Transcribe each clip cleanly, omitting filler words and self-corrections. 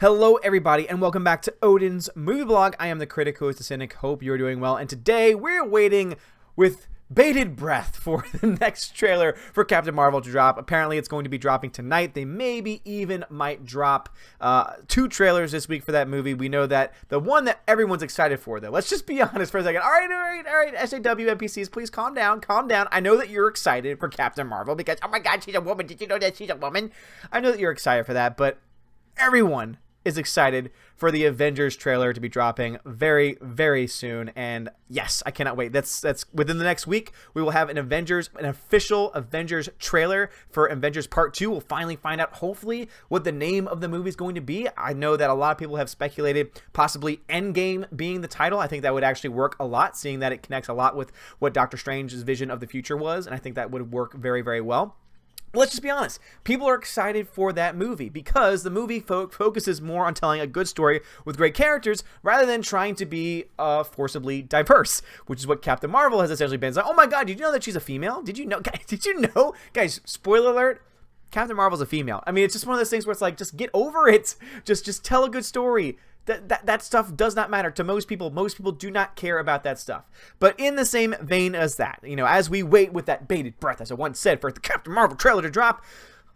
Hello everybody and welcome back to Odin's Movie Blog. I am the critic who is the cynic. Hope you're doing well. And today we're waiting with bated breath for the next trailer for Captain Marvel to drop. Apparently it's going to be dropping tonight. They maybe even might drop 2 trailers this week for that movie. We know that the one that everyone's excited for, though. Let's just be honest for a second. All right, SAW NPCs, please calm down, calm down. I know that you're excited for Captain Marvel because, oh my god, she's a woman. Did you know that she's a woman? I know that you're excited for that, but everyone is excited for the Avengers trailer to be dropping very, very soon, and yes, I cannot wait. That's within the next week. We will have an official Avengers trailer for Avengers Part 2. We'll finally find out, hopefully, what the name of the movie is going to be. I know that a lot of people have speculated possibly Endgame being the title. I think that would actually work a lot, seeing that it connects a lot with what Doctor Strange's vision of the future was, and I think that would work very, very well. Let's just be honest. People are excited for that movie because the movie focuses more on telling a good story with great characters rather than trying to be forcibly diverse, which is what Captain Marvel has essentially been. It's like, oh my god, did you know that she's a female? Did you know? Guys, did you know? Guys, spoiler alert. Captain Marvel's a female. I mean, it's just one of those things where it's like, just get over it. Just tell a good story. That stuff does not matter to most people. Most people do not care about that stuff. But in the same vein as that, you know, as we wait with that bated breath, as I once said, for the Captain Marvel trailer to drop,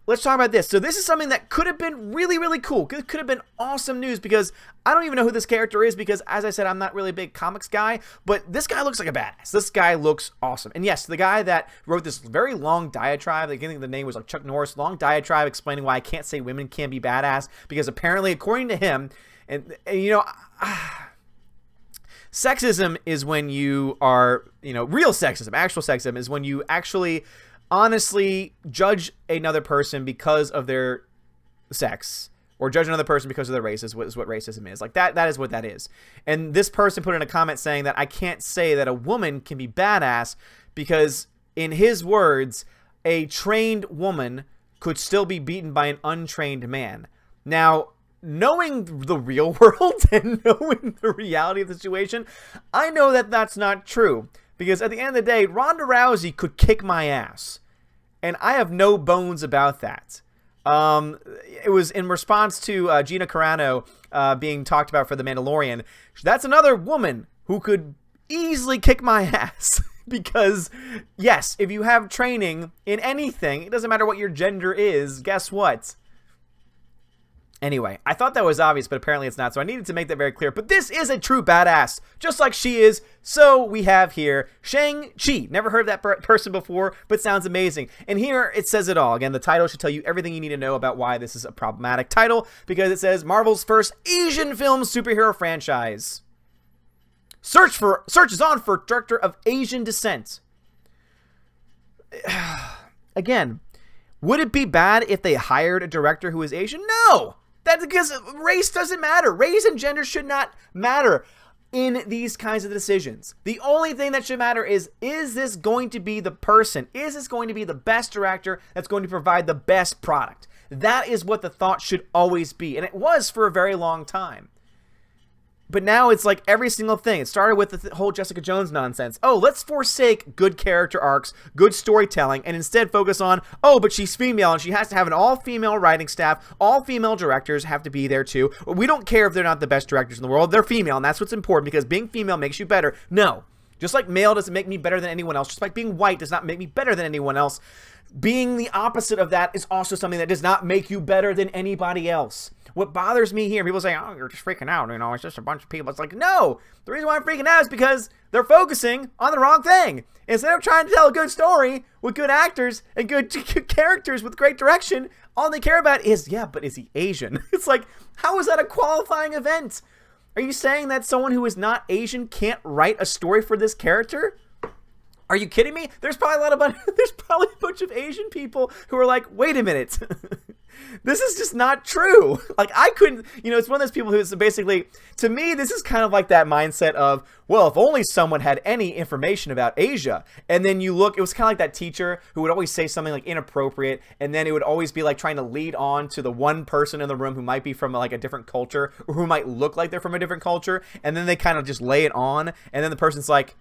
let's talk about this. So this is something that could have been really, really cool. It could have been awesome news because I don't even know who this character is because, as I said, I'm not really a big comics guy, but this guy looks like a badass. This guy looks awesome. And yes, the guy that wrote this very long diatribe, I think the name was like Chuck Norris, long diatribe explaining why I can't say women can't be badass because apparently, according to him, and you know, sexism is when you are, you know, real sexism, actual sexism is when you actually honestly judge another person because of their sex or judge another person because of their race is what racism is. Like that is what that is. And this person put in a comment saying that I can't say that a woman can be badass because, in his words, a trained woman could still be beaten by an untrained man. Now, knowing the real world and knowing the reality of the situation, I know that that's not true. Because at the end of the day, Ronda Rousey could kick my ass. And I have no bones about that. It was in response to Gina Carano being talked about for The Mandalorian. That's another woman who could easily kick my ass. Because, yes, if you have training in anything, it doesn't matter what your gender is, guess what? Anyway, I thought that was obvious, but apparently it's not, so I needed to make that very clear. But this is a true badass, just like she is. So we have here Shang-Chi. Never heard of that person before, but sounds amazing. And here it says it all. Again, the title should tell you everything you need to know about why this is a problematic title, because it says Marvel's first Asian film superhero franchise. Search is on for director of Asian descent. Again, would it be bad if they hired a director who is Asian? No! That's because race doesn't matter. Race and gender should not matter in these kinds of decisions. The only thing that should matter is this going to be the person? Is this going to be the best director that's going to provide the best product? That is what the thought should always be. And it was for a very long time. But now it's like every single thing. It started with the whole Jessica Jones nonsense. Oh, let's forsake good character arcs, good storytelling, and instead focus on, oh, but she's female and she has to have an all-female writing staff. All-female directors have to be there too. We don't care if they're not the best directors in the world. They're female, and that's what's important because being female makes you better. No. Just like male doesn't make me better than anyone else. Just like being white does not make me better than anyone else. Being the opposite of that is also something that does not make you better than anybody else. What bothers me here, people say, oh, you're just freaking out, you know, it's just a bunch of people. It's like, no, the reason why I'm freaking out is because they're focusing on the wrong thing. Instead of trying to tell a good story with good actors and good characters with great direction, all they care about is, yeah, but is he Asian? It's like, how is that a qualifying event? Are you saying that someone who is not Asian can't write a story for this character? Are you kidding me? There's probably a bunch of Asian people who are like, wait a minute. This is just not true. Like, I couldn't, you know, it's one of those people who's basically, to me, this is kind of like that mindset of, well, if only someone had any information about Asia. And then you look, it was kind of like that teacher who would always say something like inappropriate, and then it would always be like trying to lead on to the one person in the room who might be from like a different culture, or who might look like they're from a different culture, and then they kind of just lay it on, and then the person's like,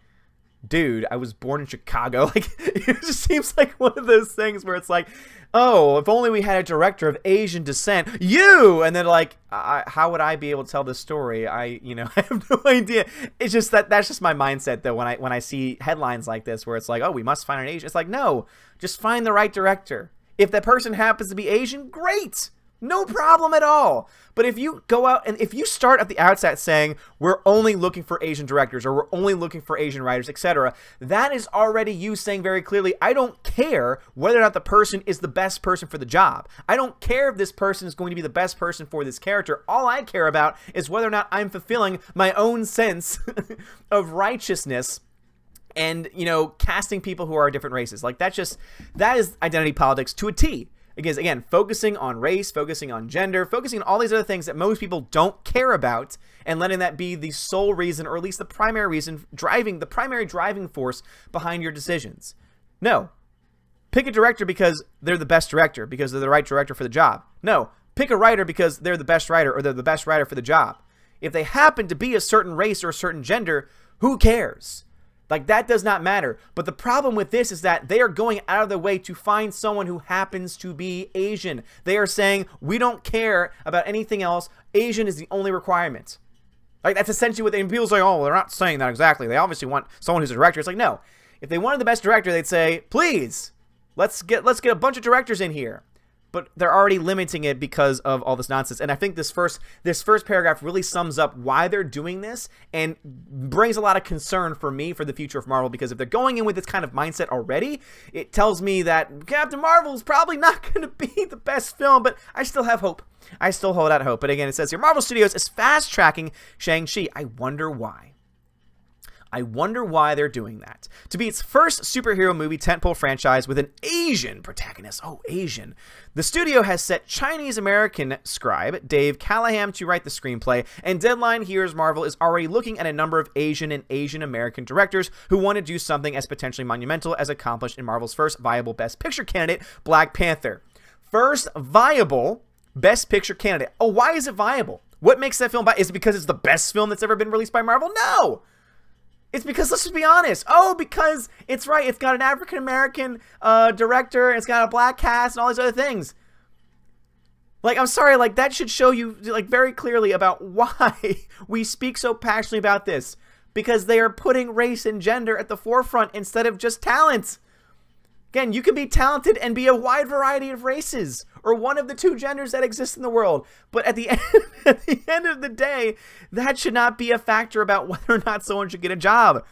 dude, I was born in Chicago. Like, it just seems like one of those things where it's like, oh, if only we had a director of Asian descent, and then like, how would I be able to tell this story? I have no idea. It's just that's just my mindset though. When I see headlines like this where it's like, oh, we must find an Asian. It's like, no, just find the right director. If that person happens to be Asian, great. No problem at all. But if you go out and if you start at the outset saying we're only looking for Asian directors or we're only looking for Asian writers, etc., that is already you saying very clearly, I don't care whether or not the person is the best person for the job. I don't care if this person is going to be the best person for this character. All I care about is whether or not I'm fulfilling my own sense of righteousness and, casting people who are different races. Like, that is identity politics to a T. Because, again, focusing on race, focusing on gender, focusing on all these other things that most people don't care about, and letting that be the sole reason, or at least the primary reason, the primary driving force behind your decisions. No. Pick a director because they're the best director, because they're the right director for the job. No. Pick a writer because they're the best writer, or they're the best writer for the job. If they happen to be a certain race or a certain gender, who cares? Like, that does not matter. But the problem with this is that they are going out of their way to find someone who happens to be Asian. They are saying, we don't care about anything else. Asian is the only requirement. Like, that's essentially what they, people say, oh, well, they're not saying that exactly. They obviously want someone who's a director. It's like, no. If they wanted the best director, they'd say, please, let's get a bunch of directors in here. But they're already limiting it because of all this nonsense. And I think this first paragraph really sums up why they're doing this and brings a lot of concern for me for the future of Marvel, because if they're going in with this kind of mindset already, it tells me that Captain Marvel is probably not going to be the best film, but I still have hope. I still hold out hope. But again, it says here, Marvel Studios is fast-tracking Shang-Chi. I wonder why. I wonder why they're doing that. To be its first superhero movie tentpole franchise with an Asian protagonist. Oh, Asian. The studio has set Chinese-American scribe Dave Callahan to write the screenplay, and Deadline Hears Marvel is already looking at a number of Asian and Asian-American directors who want to do something as potentially monumental as accomplished in Marvel's first viable Best Picture candidate, Black Panther. First viable Best Picture candidate. Oh, why is it viable? What makes that film viable? Is it because it's the best film that's ever been released by Marvel? No! It's because, let's just be honest. Oh, because it's right. It's got an African-American director, and it's got a black cast, and all these other things. Like, I'm sorry, like, that should show you, like, very clearly about why we speak so passionately about this. Because they are putting race and gender at the forefront instead of just talent. Again, you can be talented and be a wide variety of races, or one of the two genders that exist in the world. But at the end of the day, that should not be a factor about whether or not someone should get a job.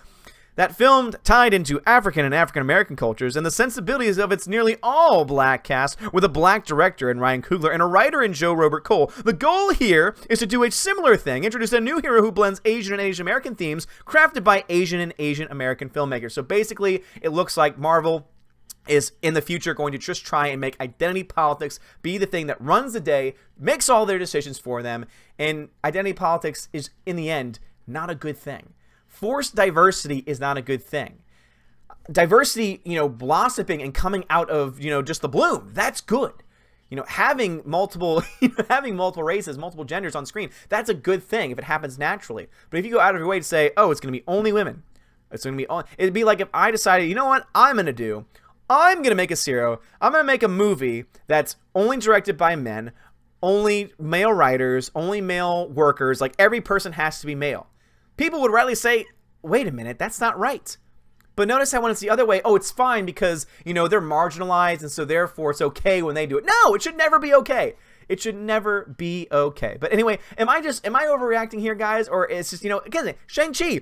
That film tied into African and African-American cultures and the sensibilities of its nearly all black cast, with a black director in Ryan Coogler and a writer in Joe Robert Cole. The goal here is to do a similar thing, introduce a new hero who blends Asian and Asian-American themes, crafted by Asian and Asian-American filmmakers. So basically, it looks like Marvel is in the future going to just try and make identity politics be the thing that runs the day, makes all their decisions for them, and identity politics is, in the end, not a good thing. Forced diversity is not a good thing. Diversity, blossoming and coming out of, just the bloom, that's good. Having multiple, having multiple races, multiple genders on screen, that's a good thing if it happens naturally. But if you go out of your way to say, oh, it's going to be only women, it's going to be only, it'd be like if I decided, you know what, I'm going to do? I'm going to make I'm going to make a movie that's only directed by men, only male writers, only male workers, like every person has to be male. People would rightly say, wait a minute, that's not right. But notice how when it's the other way, oh, it's fine because, they're marginalized and so therefore it's okay when they do it. No, it should never be okay. It should never be okay. But anyway, am I overreacting here, guys? Or it's just, again, Shang-Chi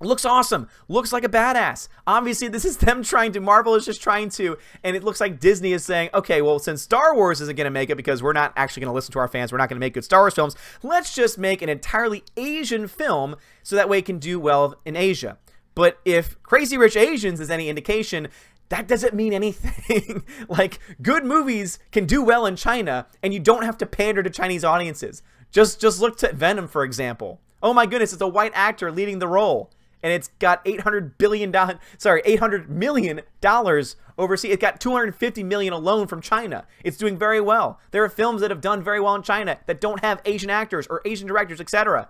looks awesome. Looks like a badass. Obviously, this is them Marvel is just trying to, and it looks like Disney is saying, okay, well, since Star Wars isn't going to make it because we're not actually going to listen to our fans, we're not going to make good Star Wars films, let's just make an entirely Asian film so that way it can do well in Asia. But if Crazy Rich Asians is any indication, that doesn't mean anything. Like, good movies can do well in China, and you don't have to pander to Chinese audiences. Just look to Venom, for example. Oh my goodness, it's a white actor leading the role. And it's got $800 million overseas. It got $250 million alone from China. It's doing very well. There are films that have done very well in China that don't have Asian actors or Asian directors, etc.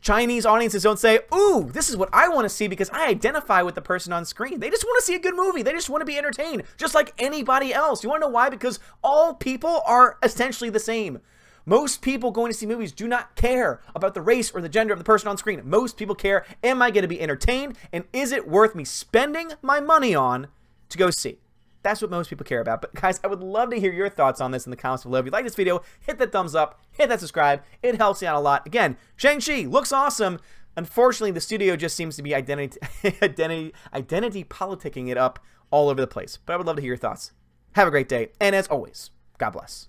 Chinese audiences don't say, ooh, this is what I want to see because I identify with the person on screen. They just want to see a good movie. They just want to be entertained, just like anybody else. You want to know why? Because all people are essentially the same. Most people going to see movies do not care about the race or the gender of the person on screen. Most people care, am I going to be entertained? And is it worth me spending my money on to go see? That's what most people care about. But guys, I would love to hear your thoughts on this in the comments below. If you like this video, hit that thumbs up, hit that subscribe. It helps me out a lot. Again, Shang-Chi looks awesome. Unfortunately, the studio just seems to be identity politicking it up all over the place. But I would love to hear your thoughts. Have a great day. And as always, God bless.